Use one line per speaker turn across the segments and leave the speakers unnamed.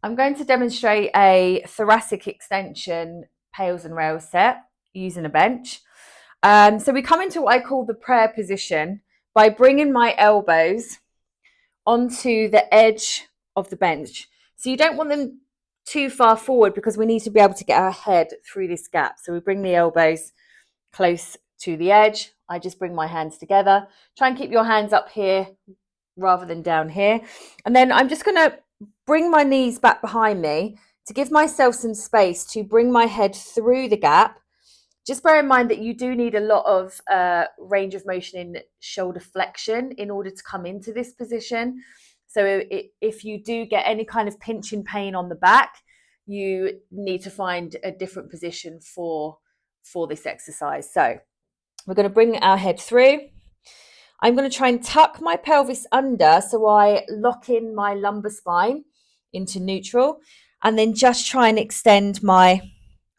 I'm going to demonstrate a thoracic extension pails and rails set using a bench. So we come into what I call the prayer position by bringing my elbows onto the edge of the bench. So you don't want them too far forward because we need to be able to get our head through this gap. So we bring the elbows close to the edge. I just bring my hands together. Try and keep your hands up here rather than down here. And then I'm just going to bring my knees back behind me to give myself some space to bring my head through the gap. Just bear in mind that you do need a lot of range of motion in shoulder flexion in order to come into this position. So if you do get any kind of pinching pain on the back, you need to find a different position for this exercise. So we're going to bring our head through. I'm going to try and tuck my pelvis under so I lock in my lumbar spine into neutral, and then just try and extend my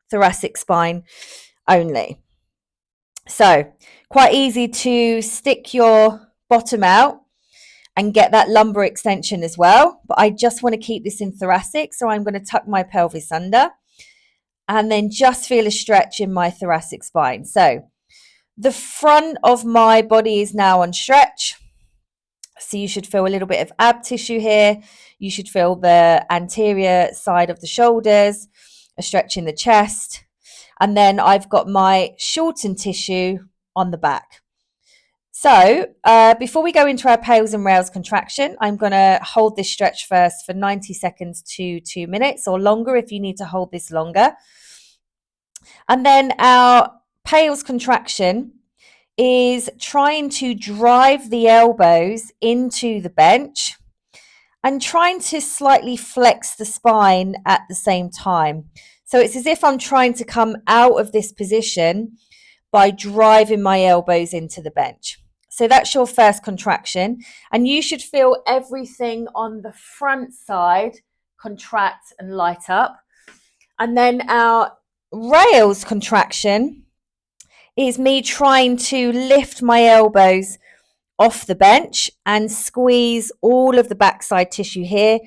thoracic spine only. So quite easy to stick your bottom out and get that lumbar extension as well, but I just want to keep this in thoracic, so I'm going to tuck my pelvis under and then just feel a stretch in my thoracic spine. So the front of my body is now on stretch. So you should feel a little bit of ab tissue here. You should feel the anterior side of the shoulders, a stretch in the chest. And then I've got my shortened tissue on the back. So before we go into our pails and rails contraction, I'm going to hold this stretch first for 90 seconds to 2 minutes or longer if you need to hold this longer. And then our pails contraction is trying to drive the elbows into the bench and trying to slightly flex the spine at the same time. So it's as if I'm trying to come out of this position by driving my elbows into the bench. So that's your first contraction, and you should feel everything on the front side contract and light up. And then our rails contraction is me trying to lift my elbows off the bench and squeeze all of the backside tissue here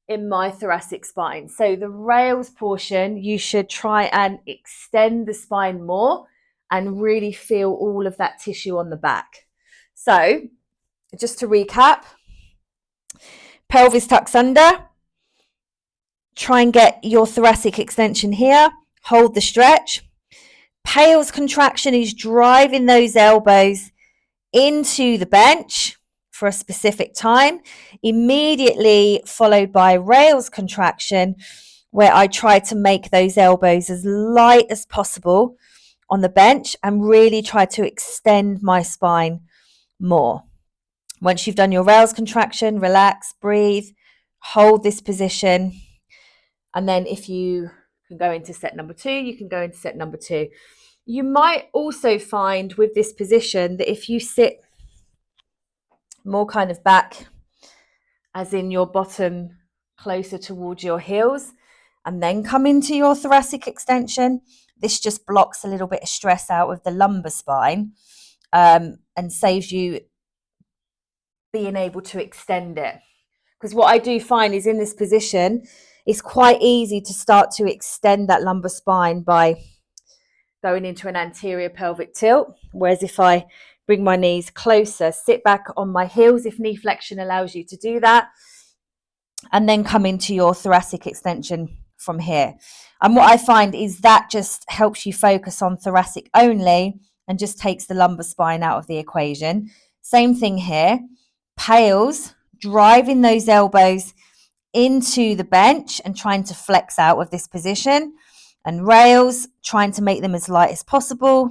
in my thoracic spine. So the rails portion, you should try and extend the spine more and really feel all of that tissue on the back. So just to recap, pelvis tucks under, try and get your thoracic extension here, hold the stretch. Pails contraction is driving those elbows into the bench for a specific time, immediately followed by rails contraction, where I try to make those elbows as light as possible on the bench and really try to extend my spine more. Once you've done your rails contraction, relax, breathe, hold this position, and then if you can go into set number 2, you can go into set number 2. You might also find with this position that if you sit more kind of back, as in your bottom closer towards your heels, and then come into your thoracic extension, this just blocks a little bit of stress out of the lumbar spine and saves you being able to extend it. Because what I do find is in this position, it's quite easy to start to extend that lumbar spine by going into an anterior pelvic tilt. Whereas if I bring my knees closer, sit back on my heels if knee flexion allows you to do that, and then come into your thoracic extension from here. And what I find is that just helps you focus on thoracic only and just takes the lumbar spine out of the equation. Same thing here. Pails, driving those elbows into the bench and trying to flex out of this position. And rails, trying to make them as light as possible.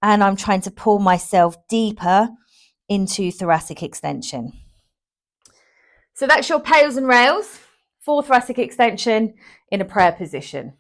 And I'm trying to pull myself deeper into thoracic extension. So that's your pails and rails for thoracic extension in a prayer position.